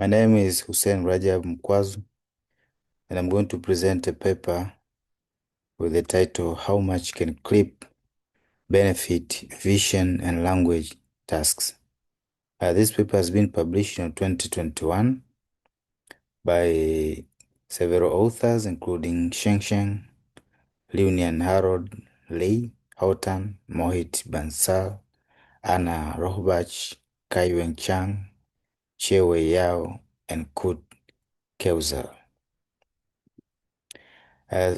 My name is Hussein Rajab Mkwazu, and I'm going to present a paper with the title How Much Can Clip Benefit Vision and Language Tasks? This paper has been published in 2021 by several authors, including Sheng, Leunian Harold, Lee, Houghton, Mohit Bansal, Anna Rohbach, Kai-Wen Chang, Chewe Yao, and Kurt Keuser.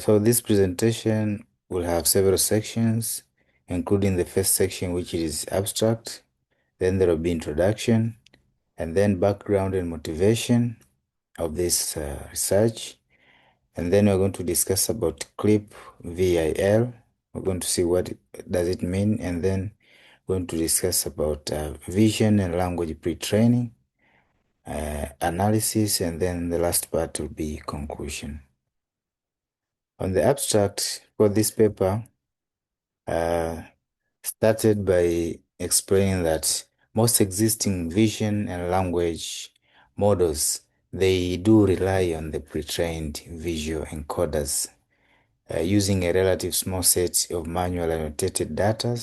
So this presentation will have several sections, including the first section, which is abstract. Then there will be introduction, and then background and motivation of this research. And then we're going to discuss about CLIP VIL. We're going to see what does it mean, and then we're going to discuss about vision and language pre-training, analysis, and then the last part will be conclusion. On the abstract for this paper, started by explaining that most existing vision and language models, they do rely on the pre-trained visual encoders using a relative small set of manual annotated data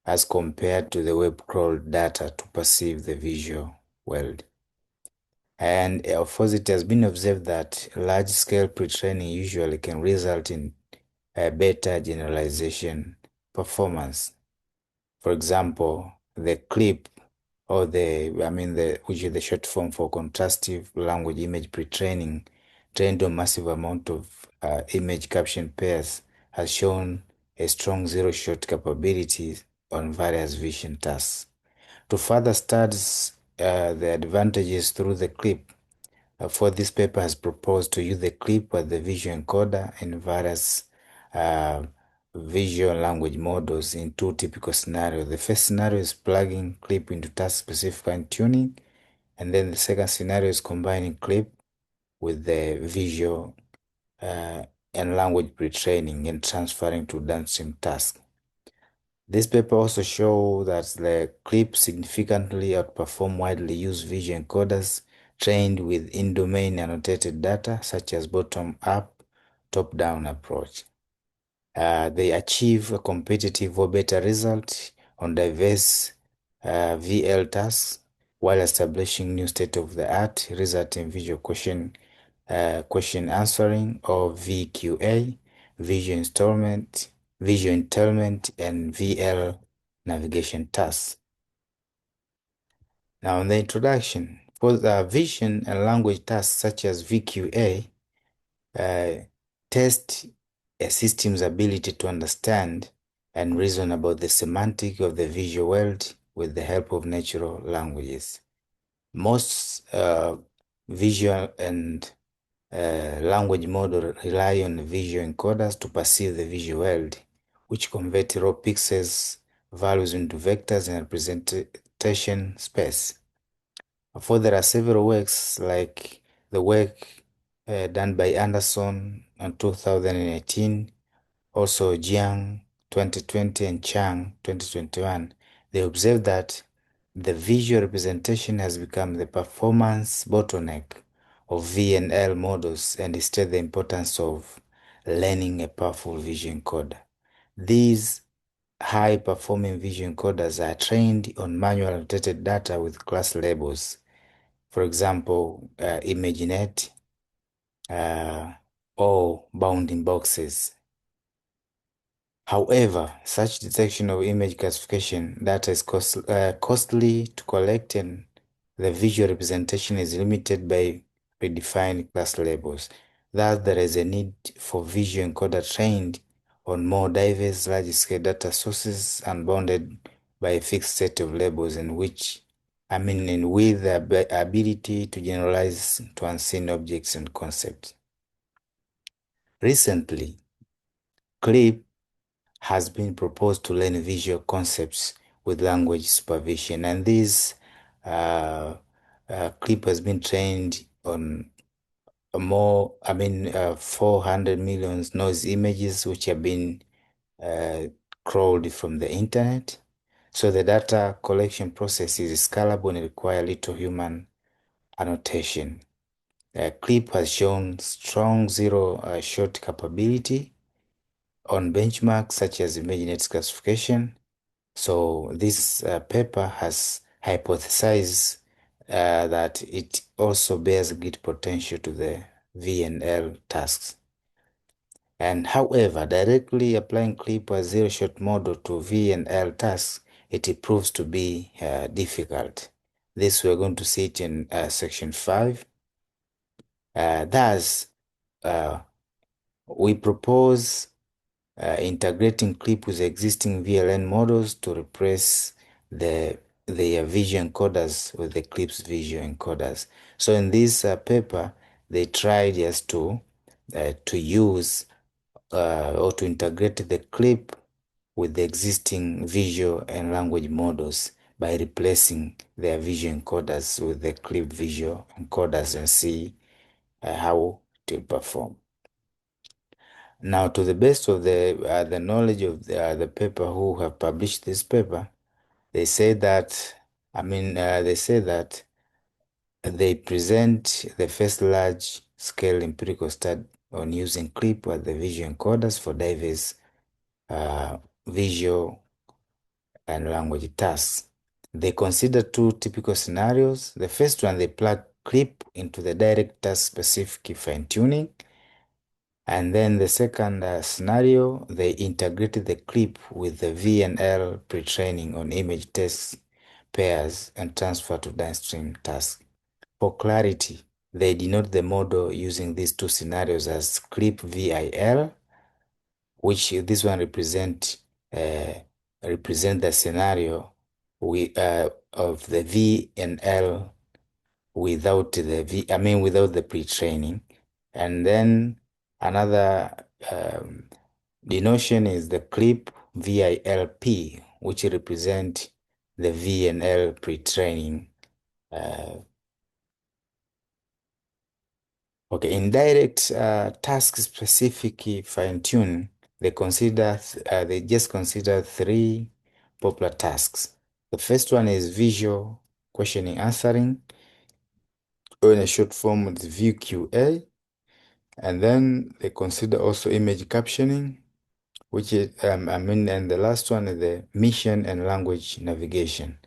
as compared to the web crawled data to perceive the visual world. And of course, it has been observed that large-scale pre-training usually can result in a better generalization performance. For example, the CLIP or which is the short form for contrastive language image pre-training, trained on massive amount of image caption pairs, has shown a strong zero-shot capabilities on various vision tasks. To further study the advantages through the CLIP, for this paper has proposed to use the CLIP as the visual encoder in various uh, visual language models in two typical scenarios. The first scenario is plugging CLIP into task-specific fine-tuning, and then the second scenario is combining CLIP with the visual and language pre-training and transferring to downstream tasks. This paper also shows that the CLIP significantly outperform widely used vision encoders trained with in-domain annotated data, such as bottom-up, top-down approach. They achieve a competitive or better result on diverse VL tasks while establishing new state-of-the-art resulting visual question answering or VQA, visual entailment, and VL navigation tasks. Now, in the introduction, for the vision and language tasks such as VQA, test a system's ability to understand and reason about the semantic of the visual world with the help of natural languages. Most visual and language model rely on visual encoders to perceive the visual world, which convert raw pixels values into vectors and representation space. For there are several works like the work done by Anderson in 2018, also Jiang 2020 and Chang 2021. They observed that the visual representation has become the performance bottleneck of VNL models and instead the importance of learning a powerful vision encoder. These high-performing vision encoders are trained on manual annotated data with class labels. For example, ImageNet or bounding boxes. However, such detection of image classification data is costly to collect, and the visual representation is limited by predefined class labels. Thus, there is a need for visual encoder trained on more diverse large-scale data sources unbounded by a fixed set of labels and with the ability to generalize to unseen objects and concepts. Recently, CLIP has been proposed to learn visual concepts with language supervision, and this CLIP has been trained on 400 million noise images which have been crawled from the internet. So the data collection process is scalable and require little human annotation. Clip has shown strong zero shot capability on benchmarks such as ImageNet's classification. So this paper has hypothesized that it also bears great potential to the VNL tasks. And however, directly applying clip as zero-shot model to VNL tasks, it proves to be difficult. This we're going to see it in section 5. Thus, uh, we propose integrating clip with existing VLN models to replace their visual encoders with the clip's visual encoders. So in this paper, they tried just to use or to integrate the clip with the existing visual and language models by replacing their visual encoders with the clip visual encoders and see how it will perform. Now, to the best of the knowledge of the paper who have published this paper, they say that, they say that they present the first large-scale empirical study on using clip as the visual encoders for diverse visual and language tasks. They consider two typical scenarios. The first one, they plug clip into the direct task-specific fine-tuning. And then the second scenario, they integrated the clip with the VNL pre-training on image test pairs and transfer to downstream tasks. For clarity, they denote the model using these two scenarios as clip VIL, which this one represent the scenario of the VNL without without the pre-training. And then another denotion is the clip VILP, which represent the VNL pre-training. Okay, in direct task-specific fine-tune, they just consider three popular tasks. The first one is visual questioning answering, or in a short form, it's VQA. And then they consider also image captioning, which is, and the last one is the mission and language navigation.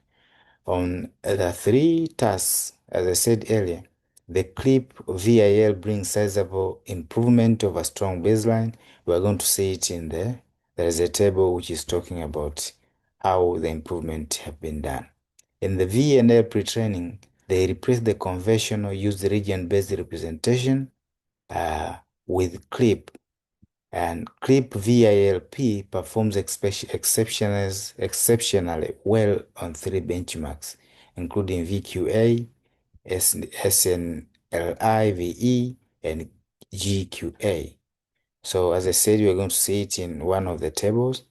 On the three tasks, as I said earlier, the clip VIL brings sizable improvement of a strong baseline. We're going to see it in there. There is a table which is talking about how the improvement have been done. In the VNL pre-training, they replace the conventional used region-based representation with clip, and clip VILP performs exceptionally well on three benchmarks, including VQA, SNLI-VE, and GQA. So as I said, we're going to see it in one of the tables.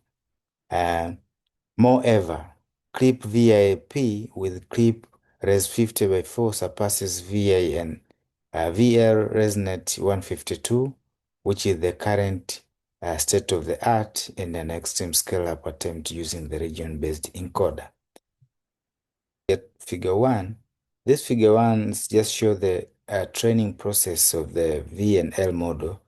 Moreover, clip VIP with clip res 50 by 4 surpasses VIN VL ResNet 152, which is the current state of the art in an extreme scale-up attempt using the region-based encoder. At figure 1, this figure 1 just shows the training process of the VNL model.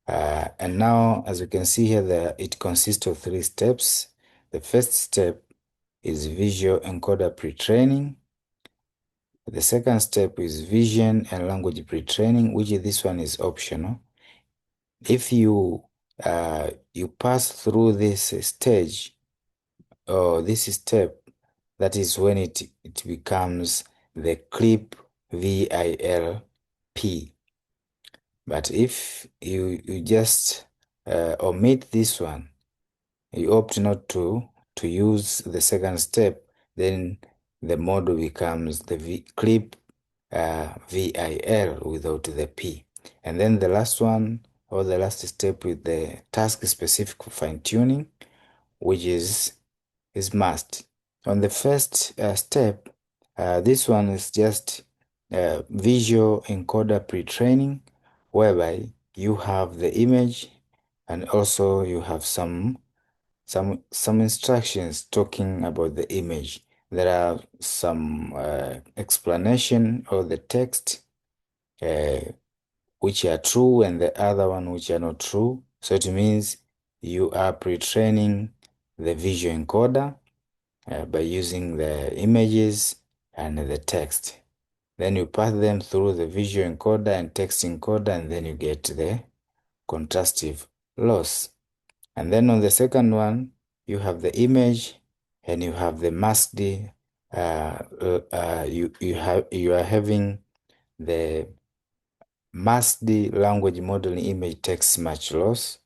And now, as you can see here, it consists of 3 steps. The first step is visual encoder pre-training. The second step is vision and language pre-training, which this one is optional. If you pass through this stage or this step, that is when it becomes the clip VILP. But if you just omit this one, you opt not to use the second step, then the model becomes the clip VIL without the P. And then the last one, or the last step, with the task-specific fine-tuning, which is must. On the first step, this one is just visual encoder pre-training, whereby you have the image and also you have some instructions talking about the image. there are some explanation of the text uh, which are true and the other one which are not true. So it means you are pre-training the visual encoder by using the images and the text. Then you pass them through the visual encoder and text encoder, and then you get the contrastive loss. And then on the second one, you have the image and you have the masked. You are having the masked language modeling image text match loss,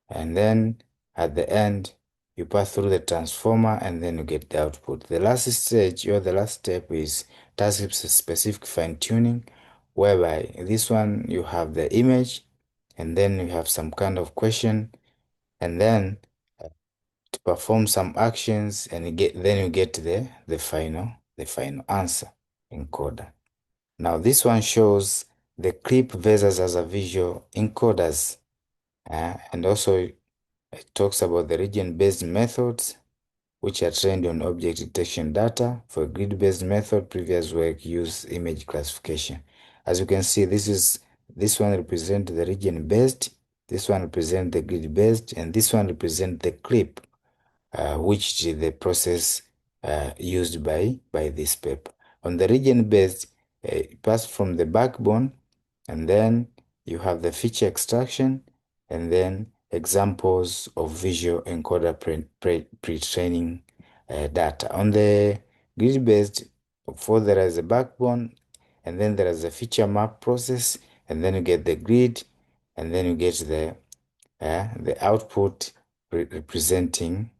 and then at the end you pass through the transformer and then you get the output. The last stage or the last step is task specific fine tuning, whereby this one you have the image and then you have some kind of question, and then to perform some actions and you get the final answer encoder. Now this one shows the clip versus as a visual encoders, and also it talks about the region-based methods which are trained on object detection data. For grid-based method, previous work used image classification. As you can see, this one represents the region-based, this one represents the grid-based, and this one represents the clip, which is the process used by this paper. On the region-based, it passed from the backbone, and then you have the feature extraction, and then examples of visual encoder pre-training data. On the grid-based, for there is a backbone, and then there is a feature map process, and then you get the grid, and then you get the output representing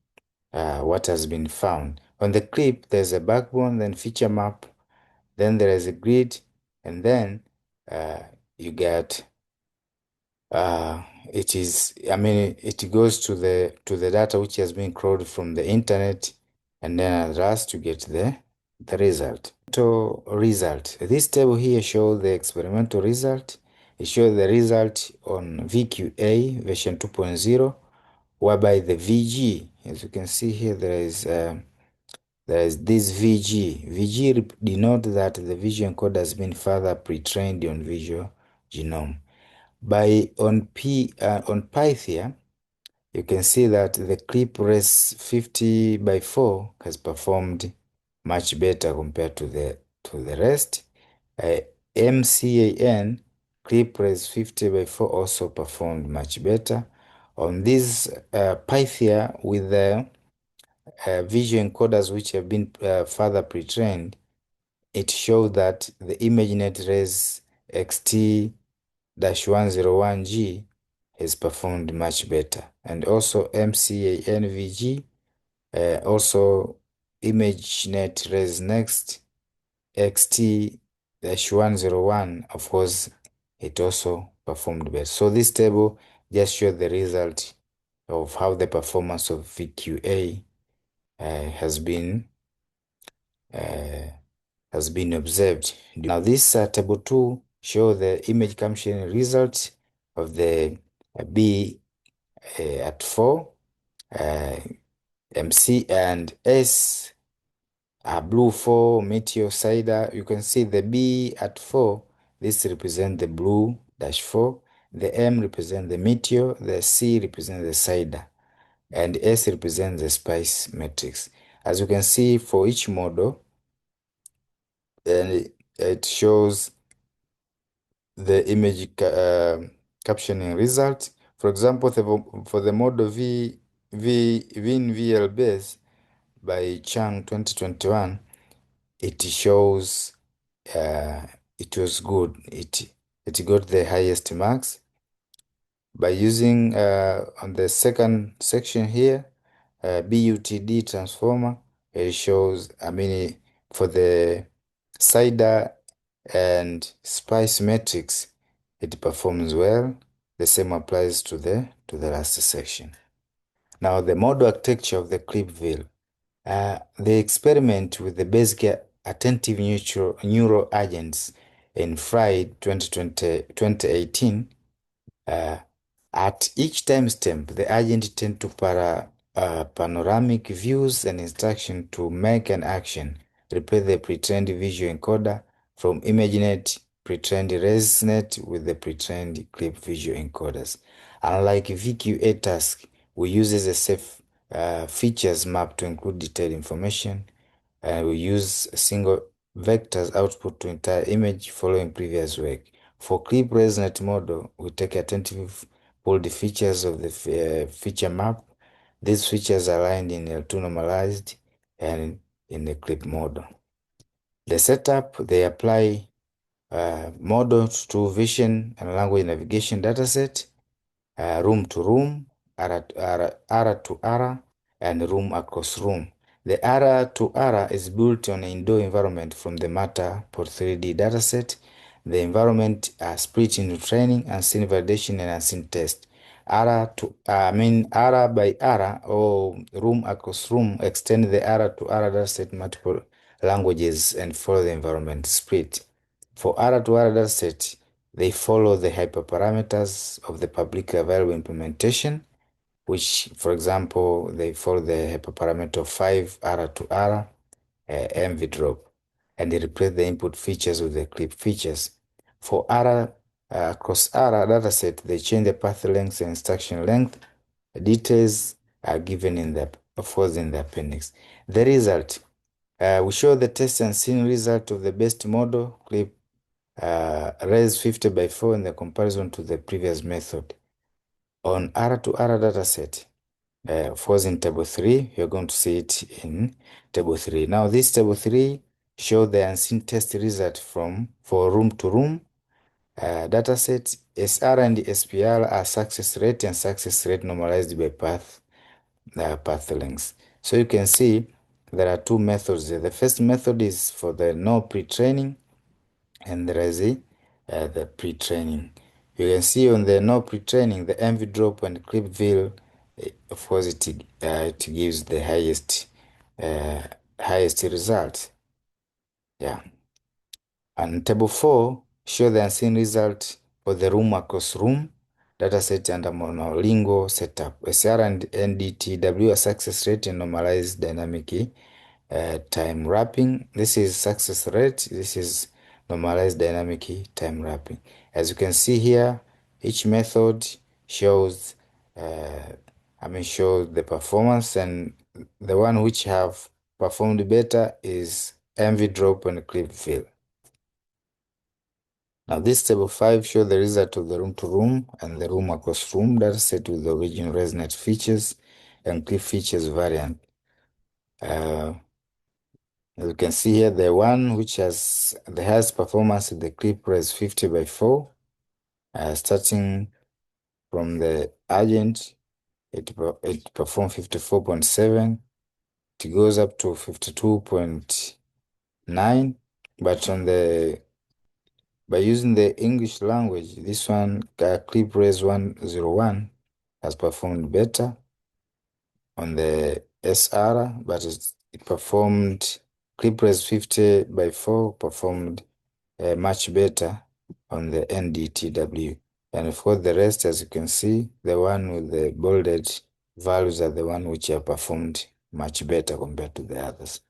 what has been found. On the clip, there's a backbone, then feature map, then there is a grid, and then uh, you get it goes to the data which has been crawled from the internet, and then at last you get the result. Result. This table here shows the experimental result. It shows the result on VQA version 2.0, whereby the VG, as you can see here, there is this VG. VG denote that the visual encoder has been further pre-trained on visual genome. On Pythia, you can see that the clip res 50 by 4 has performed much better compared to the rest. MCAN clip res 50 by 4 also performed much better. On this Pythia with the visual encoders which have been further pre-trained, it shows that the ImageNet Res XT-101G has performed much better. And also MCANVG, also ImageNet Res Next XT-101, of course, it also performed better. So this table just shows the result of how the performance of VQA has been observed. Now this table 2 shows the image capturing results of the B at 4, MC and S blue 4, Meteor Cider. You can see the B at 4, this represents the blue -4, the M represents the Meteor, the C represents the Cider, and S represents the spice matrix. As you can see for each model, and it shows the image captioning result. For example, for the model VinVL base by Chang 2021, it shows it was good. It got the highest marks. By using on the second section here, BUTD transformer, it shows, for the cider and spice matrix, it performs well. The same applies to the last section. Now, the model architecture of the clipville. The experiment with the basic attentive neural agents in Fried 2018, at each timestamp, the agent tend to panoramic views and instruction to make an action. Replace the pre-trained visual encoder from ImageNet pre-trained ResNet with the pre-trained clip visual encoders. Unlike VQA task, we use a safe features map to include detailed information. We use single vectors output to entire image following previous work. For clip ResNet model, we take attentive pull the features of the feature map. These features are aligned in L2 normalized and in the clip model. The setup, they apply model to vision and language navigation dataset, room to room, R to R, and room across room. The R to R is built on an indoor environment from the Matterport 3D dataset. The environment are split into training, unseen validation, and unseen test. R by R or room across room extend the R to R dataset multiple languages and follow the environment split. For R to R dataset, they follow the hyperparameters of the publicly available implementation, which, for example, they follow the hyperparameter of 5 R to R MV drop, and they replace the input features with the clip features. For R across R dataset, they change the path length and instruction length. The details are given in the appendix. The result, we show the test and scene result of the best model clip res 50 by 4 in the comparison to the previous method. On R to R dataset, falls in table 3. You're going to see it in table 3. Now, this table 3 shows the unseen test result for room to room dataset. SR and SPR are success rate and success rate normalized by path lengths. So you can see there are two methods. The first method is for the no pre-training, and there is the pre-training. You can see on the no pre-training, the MV drop and clip fill, of course, it gives the highest result. Yeah. And table 4 show the unseen result for the room across room dataset under monolingual setup. SR and NDTW are success rate and normalized dynamic time wrapping. This is success rate. This is normalized dynamic time wrapping. As you can see here, each method shows shows the performance, and the one which have performed better is MV drop and clip fill. Now this table 5 shows the result of the room to room and the room across room dataset with the original ResNet features and clip features variant. As you can see here, the one which has the highest performance is the clip res 50 by 4. Starting from the agent, it performs 54.7. It goes up to 52.9. But by using the English language, this one, clip res 101, has performed better on the SR, but it performed clip res 50 by 4 performed much better on the NDTW. And for the rest, as you can see, the one with the bolded values are the one which have performed much better compared to the others.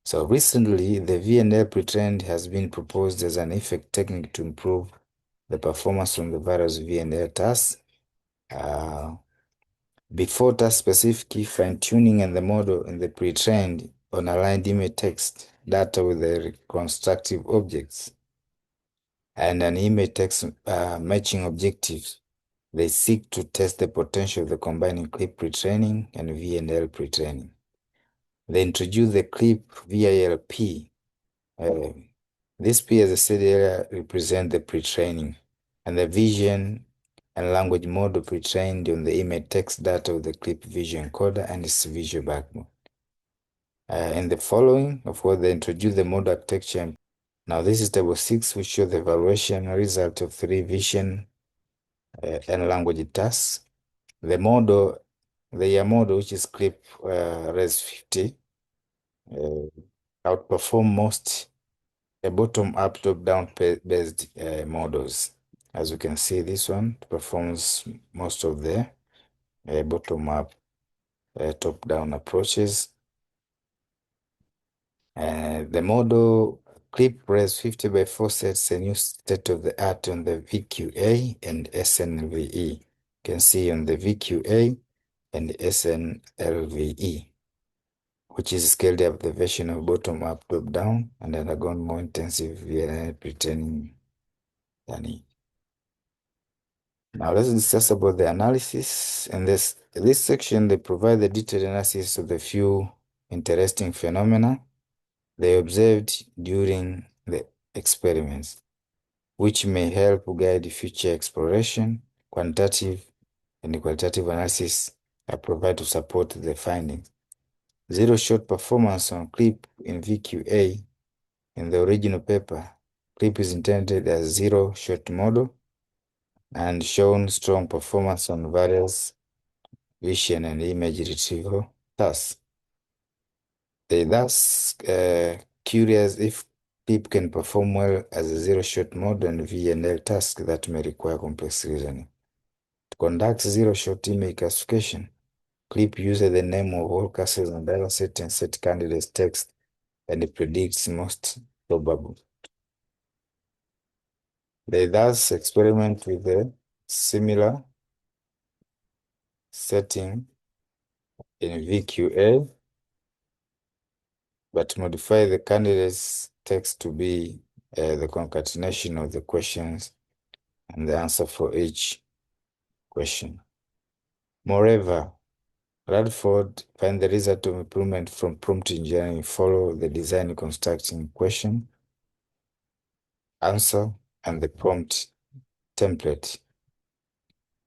So recently, the VNL pre-trained has been proposed as an effect technique to improve the performance on the various VNL tasks. Before task-specific fine-tuning and the model in the pre-trained on aligned image text data with the reconstructive objects and an image text matching objectives, they seek to test the potential of the combining clip pre-training and VNL pre-training. They introduce the clip VILP. This P, as I said earlier, represent the pre-training, and the vision and language model pre-trained on the image text data of the clip visual encoder and its visual backbone. In the following, of course, they introduce the model architecture. Now, this is table 6, which shows the evaluation result of 3 vision and language tasks. The model, which is clip res 50, outperform most bottom-up, top-down based models. As you can see, this one performs most of the bottom-up top-down approaches. The model clip res 50 by 4 sets a new state-of-the-art on the VQA and SNLVE. You can see on the VQA and SNLVE, which is scaled up the version of bottom-up, top-down, and undergone more intensive VNL pre-training than it. Now let's discuss about the analysis. In this section, they provide the detailed analysis of the few interesting phenomena they observed during the experiments, which may help guide future exploration. Quantitative and qualitative analysis are provided to support the findings. Zero-shot performance on CLIP in VQA. In the original paper, CLIP is intended as zero-shot model and shown strong performance on various vision and image retrieval tasks. They thus curious if PIP can perform well as a zero-shot mode and VNL task that may require complex reasoning. To conduct zero-shot image classification, CLIP uses the name of all classes and data set and set candidates text, and it predicts most probable. They thus experiment with a similar setting in VQA, but modify the candidate's text to be the concatenation of the questions and the answer for each question. Moreover, Radford find the result of improvement from prompt engineering follow the design constructing question, answer, and the prompt template.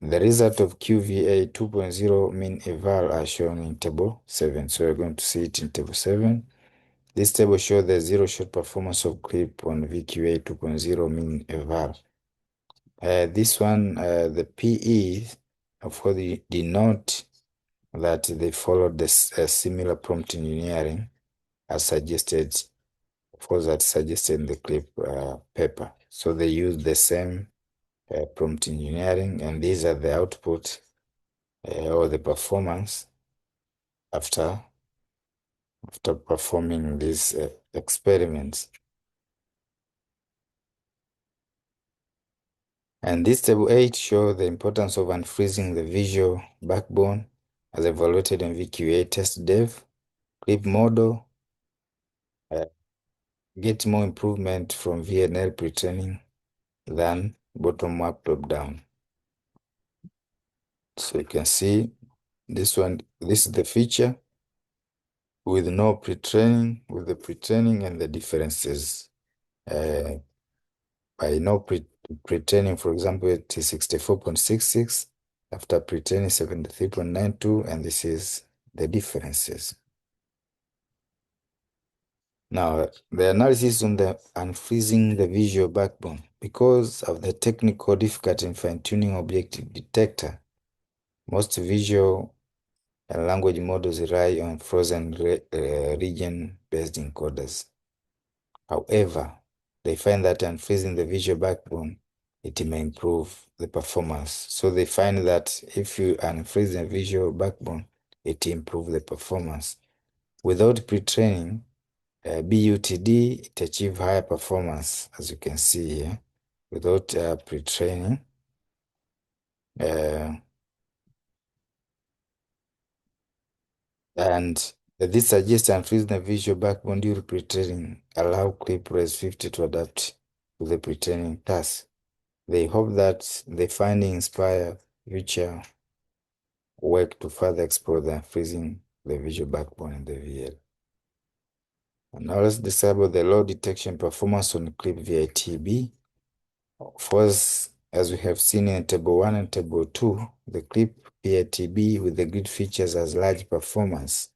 The result of QVA 2.0 mean eval are shown in table 7. So we're going to see it in table 7. This table shows the zero-shot performance of CLIP on VQA 2.0 mean eval. This one, the PE, of course, denote that they followed this similar prompt engineering as suggested, of course, that's suggested in the CLIP paper. So they use the same prompt engineering, and these are the output or the performance after performing these experiments. And this table 8 shows the importance of unfreezing the visual backbone as evaluated in VQA test dev. CLIP model get more improvement from VNL pre-training than bottom-up, top-down. So you can see this one, this is the feature with no pre-training, with the pre-training and the differences. By no pre-training, for example, it is 64.66, after pre-training 73.92, and this is the differences. Now, the analysis on the unfreezing the visual backbone. Because of the technical difficulty in fine-tuning objective detector, most visual and language models rely on frozen region-based encoders. However, they find that unfreezing the visual backbone, it may improve the performance. So they find that if you unfreeze the visual backbone, it improves the performance. Without pre-training, BUTD, it achieves higher performance, as you can see here. Without pre-training, and this suggests unfreezing the visual backbone during pre-training allow CLIP res 50 to adapt to the pre-training task. They hope that the finding inspire future work to further explore the freezing the visual backbone in the VL. And now let's disable the low detection performance on CLIP VITB. First, as we have seen in table 1 and table 2, the CLIP VITB with the grid features has large performance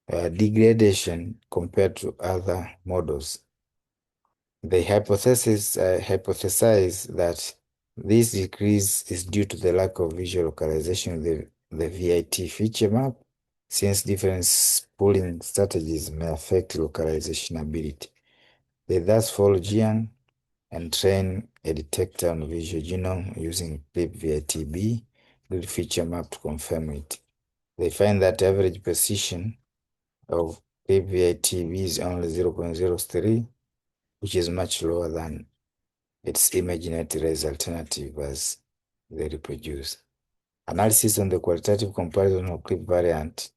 degradation compared to other models. The hypothesize that this decrease is due to the lack of visual localization of the VIT feature map, since different pooling strategies may affect localization ability. They thus follow Jiang and train a detector on visual genome using CLIP VITB grid feature map to confirm it. They find that average precision of clip VITB is only 0.03, which is much lower than its image net erase alternative as they reproduce. Analysis on the qualitative comparison of clip variant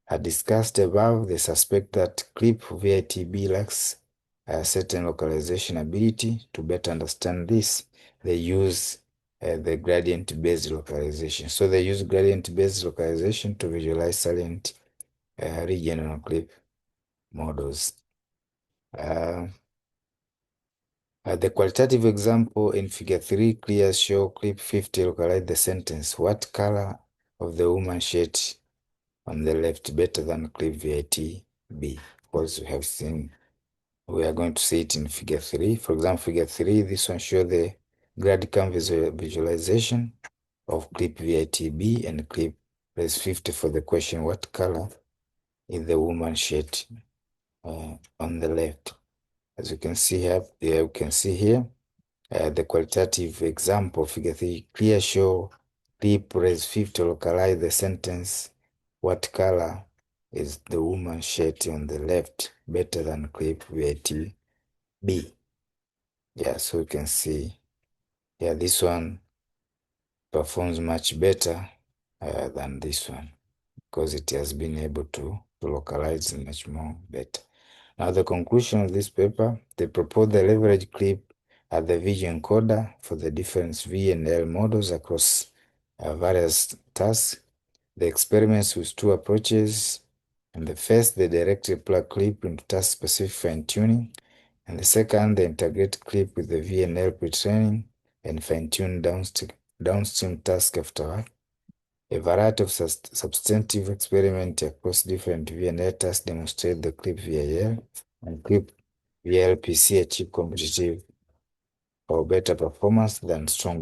are discussed above. They suspect that clip VITB lacks a certain localization ability. To better understand this, they use the gradient-based localization. So they use gradient-based localization to visualize salient region on clip models. The qualitative example in figure 3 clear show clip 50 localize the sentence, "What color of the woman shirt on the left better than clip VITB?" Because we are going to see it in figure 3. For example, figure 3, this one shows the grad visualization of clip VITB and clip raise 50 for the question, "What color is the woman shirt on the left?" As you can see here, the qualitative example, figure 3, clear show clip raise 50 localize the sentence, "What color is the woman's shirt on the left better than clip VITB?" Yeah, so you can see, yeah, this one performs much better than this one because it has been able to localize much more better. Now, the conclusion of this paper, they propose the leverage clip as the vision encoder for the different V and L models across various tasks. The experiments with two approaches. And the first, they directly plug clip into task-specific fine-tuning. And the second, they integrate clip with the V and L pre-training and fine-tune downstream task afterward. A variety of substantive experiments across different VNL tasks demonstrate the clip VIL and clip VLPC achieve competitive or better performance than strong